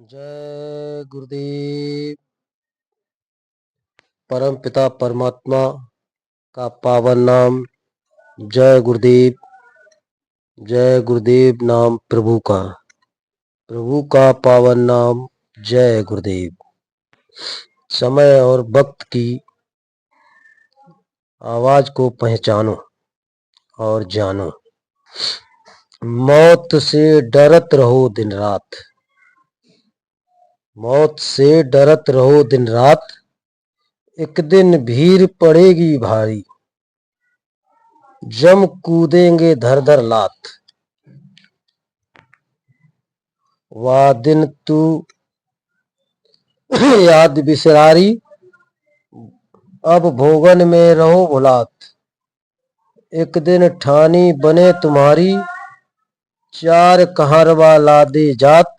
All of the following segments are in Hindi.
जय गुरुदेव। परम पिता परमात्मा का पावन नाम जय गुरुदेव। जय गुरुदेव नाम प्रभु का पावन नाम जय गुरुदेव। समय और वक्त की आवाज को पहचानो और जानो। मौत से डरत रहो दिन रात, मौत से डरत रहो दिन रात। एक दिन भीड़ पड़ेगी भारी, जम कूदेंगे धर धर लात। वह दिन तू याद बिसरारी, अब भोगन में रहो भुलात। एक दिन ठानी बने तुम्हारी, चार कहारवा लादे जात।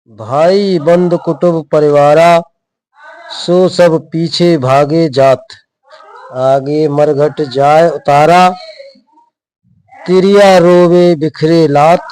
भाई बंद कुटुंब परिवारा, सो सब पीछे भागे जात। आगे मरघट जाए उतारा, तिरिया रोवे बिखरे लात।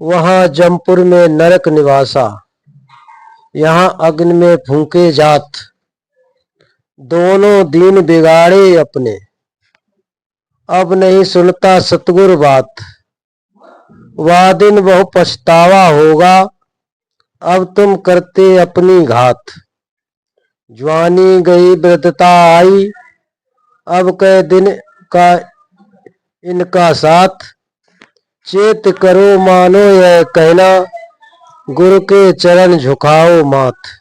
वहां जमपुर में नरक निवासा, यहाँ अग्नि में फूंके जात। दोनों दीन बिगाड़े अपने, अब नहीं सुनता सतगुर बात। वह दिन बहु पछतावा होगा, अब तुम करते अपनी घात। जवानी गई वृद्धता आई, अब कै दिन का इनका साथ। चेत करो मानो यह कहना, गुरु के चरण झुकाओ माथ।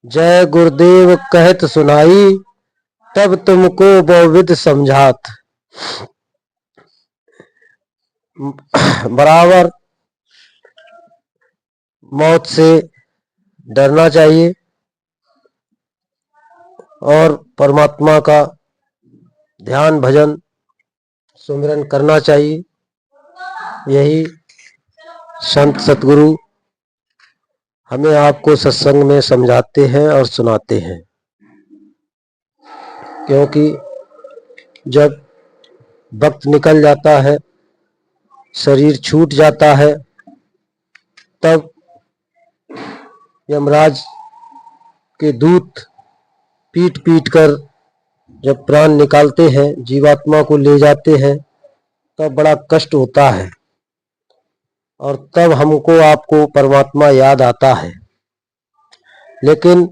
जय गुरुदेव कहत सुनाई, तब तुमको बहुविध समझात। बराबर मौत से डरना चाहिए और परमात्मा का ध्यान भजन सुमिरन करना चाहिए। यही संत सतगुरु हमें आपको सत्संग में समझाते हैं और सुनाते हैं। क्योंकि जब वक्त निकल जाता है, शरीर छूट जाता है, तब यमराज के दूत पीट पीट कर जब प्राण निकालते हैं, जीवात्मा को ले जाते हैं, तब बड़ा कष्ट होता है और तब हमको आपको परमात्मा याद आता है। लेकिन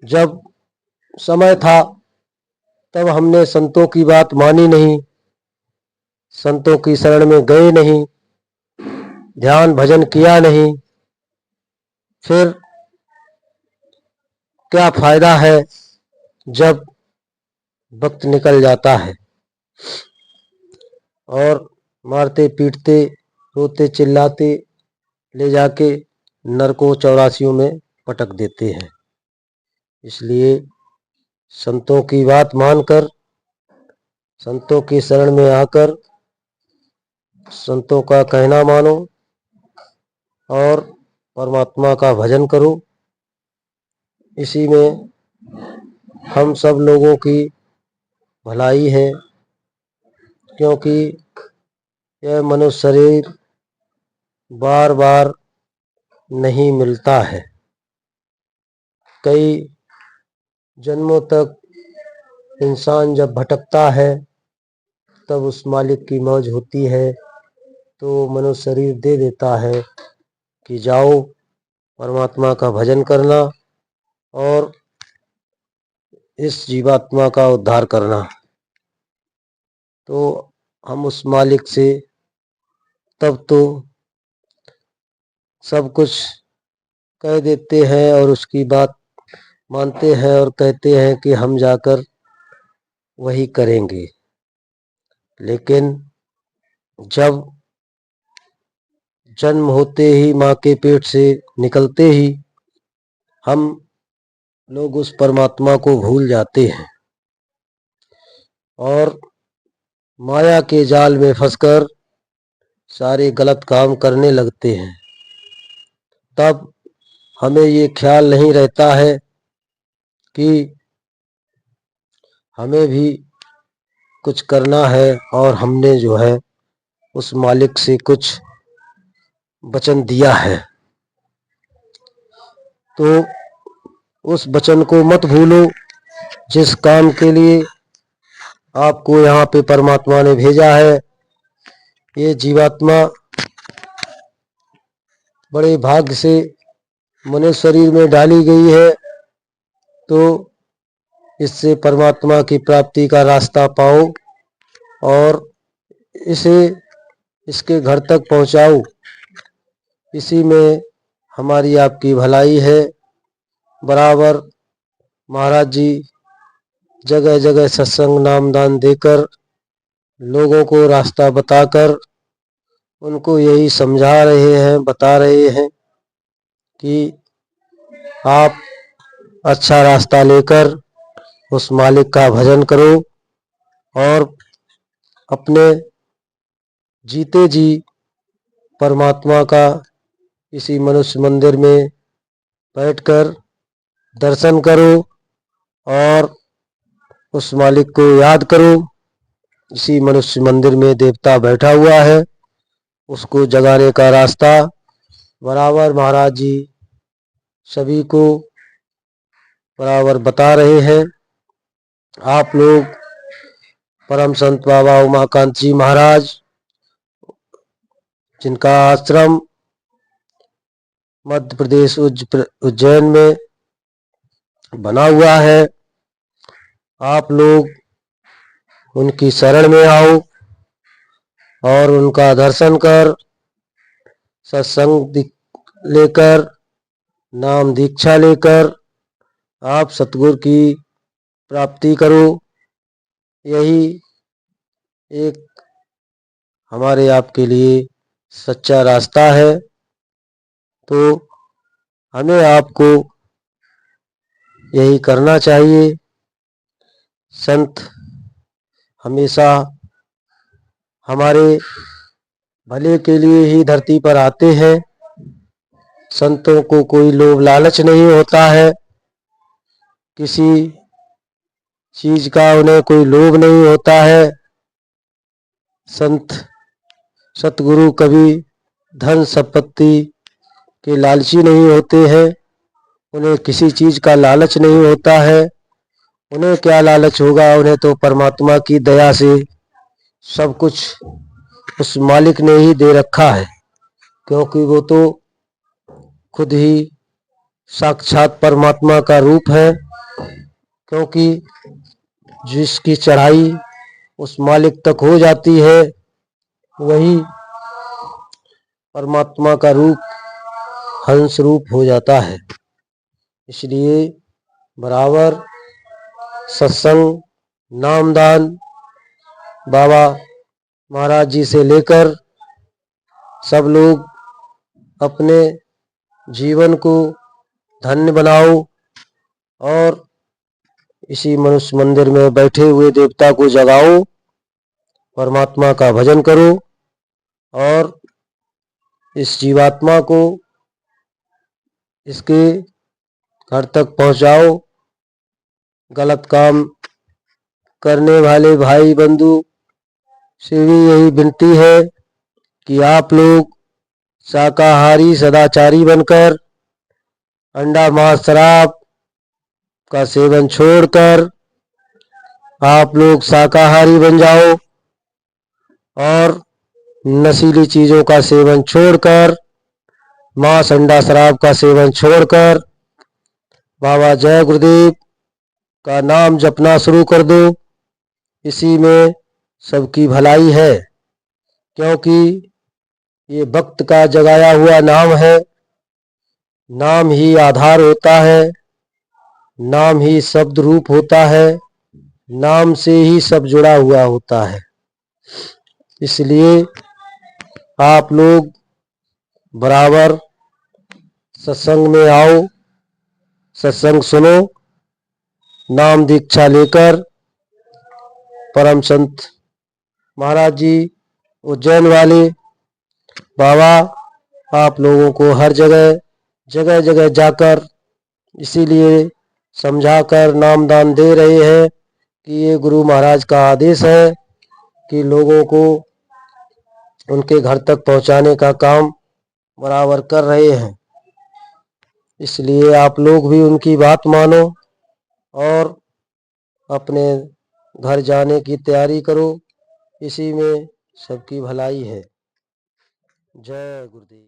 जब समय था तब हमने संतों की बात मानी नहीं, संतों की शरण में गए नहीं, ध्यान भजन किया नहीं। फिर क्या फायदा है जब वक्त निकल जाता है और मारते पीटते रोते चिल्लाते ले जाके नरकों चौरासियों में पटक देते हैं। इसलिए संतों की बात मानकर, संतों की शरण में आकर संतों का कहना मानो और परमात्मा का भजन करो। इसी में हम सब लोगों की भलाई है, क्योंकि यह मनुष्य शरीर बार बार नहीं मिलता है। कई जन्मों तक इंसान जब भटकता है तब उस मालिक की मौज होती है, तो मनुष्य शरीर दे देता है कि जाओ परमात्मा का भजन करना और इस जीवात्मा का उद्धार करना। तो हम उस मालिक से तब तो सब कुछ कह देते हैं और उसकी बात मानते हैं और कहते हैं कि हम जाकर वही करेंगे। लेकिन जब जन्म होते ही, माँ के पेट से निकलते ही हम लोग उस परमात्मा को भूल जाते हैं और माया के जाल में फंसकर सारे गलत काम करने लगते हैं। तब हमें ये ख्याल नहीं रहता है कि हमें भी कुछ करना है और हमने जो है उस मालिक से कुछ वचन दिया है, तो उस वचन को मत भूलो। जिस काम के लिए आपको यहाँ पे परमात्मा ने भेजा है, ये जीवात्मा बड़े भाग्य से मनुष्य शरीर में डाली गई है, तो इससे परमात्मा की प्राप्ति का रास्ता पाओ और इसे इसके घर तक पहुँचाओ। इसी में हमारी आपकी भलाई है। बराबर महाराज जी जगह जगह सत्संग नामदान देकर लोगों को रास्ता बताकर उनको यही समझा रहे हैं, बता रहे हैं कि आप अच्छा रास्ता लेकर उस मालिक का भजन करो और अपने जीते जी परमात्मा का इसी मनुष्य मंदिर में बैठकर दर्शन करो और उस मालिक को याद करो। इसी मनुष्य मंदिर में देवता बैठा हुआ है, उसको जगाने का रास्ता बराबर महाराज जी सभी को बराबर बता रहे हैं। आप लोग परम संत बाबा उमाकांत जी महाराज, जिनका आश्रम मध्य प्रदेश उज्जैन में बना हुआ है, आप लोग उनकी शरण में आओ और उनका दर्शन कर सत्संग लेकर नाम दीक्षा लेकर आप सतगुरु की प्राप्ति करो। यही एक हमारे आपके लिए सच्चा रास्ता है। तो हमें आपको यही करना चाहिए। संत हमेशा हमारे भले के लिए ही धरती पर आते हैं। संतों को कोई लोभ लालच नहीं होता है, किसी चीज का उन्हें कोई लोभ नहीं होता है। संत सतगुरु कभी धन संपत्ति के लालची नहीं होते हैं, उन्हें किसी चीज का लालच नहीं होता है। उन्हें क्या लालच होगा, उन्हें तो परमात्मा की दया से सब कुछ उस मालिक ने ही दे रखा है, क्योंकि वो तो खुद ही साक्षात परमात्मा का रूप है। क्योंकि जिसकी चढ़ाई उस मालिक तक हो जाती है, वही परमात्मा का रूप हंस रूप हो जाता है। इसलिए बराबर सत्संग नामदान बाबा महाराज जी से लेकर सब लोग अपने जीवन को धन्य बनाओ और इसी मनुष्य मंदिर में बैठे हुए देवता को जगाओ, परमात्मा का भजन करो और इस जीवात्मा को इसके घर तक पहुंचाओ। गलत काम करने वाले भाई बंधु से भी यही विनती है कि आप लोग शाकाहारी सदाचारी बनकर अंडा मांस शराब का सेवन छोड़कर आप लोग शाकाहारी बन जाओ और नशीली चीजों का सेवन छोड़कर, मांस अंडा शराब का सेवन छोड़कर बाबा जय गुरुदेव का नाम जपना शुरू कर दो। इसी में सबकी भलाई है, क्योंकि ये भक्त का जगाया हुआ नाम है। नाम ही आधार होता है, नाम ही शब्द रूप होता है, नाम से ही सब जुड़ा हुआ होता है। इसलिए आप लोग बराबर सत्संग में आओ, सत्संग सुनो, नाम दीक्षा लेकर परम संत महाराज जी उज्जैन वाले बाबा आप लोगों को हर जगह जगह जगह जाकर इसीलिए समझाकर नामदान दे रहे हैं कि ये गुरु महाराज का आदेश है कि लोगों को उनके घर तक पहुंचाने का काम बराबर कर रहे हैं। इसलिए आप लोग भी उनकी बात मानो और अपने घर जाने की तैयारी करो। इसी में सबकी भलाई है। जय गुरुदेव।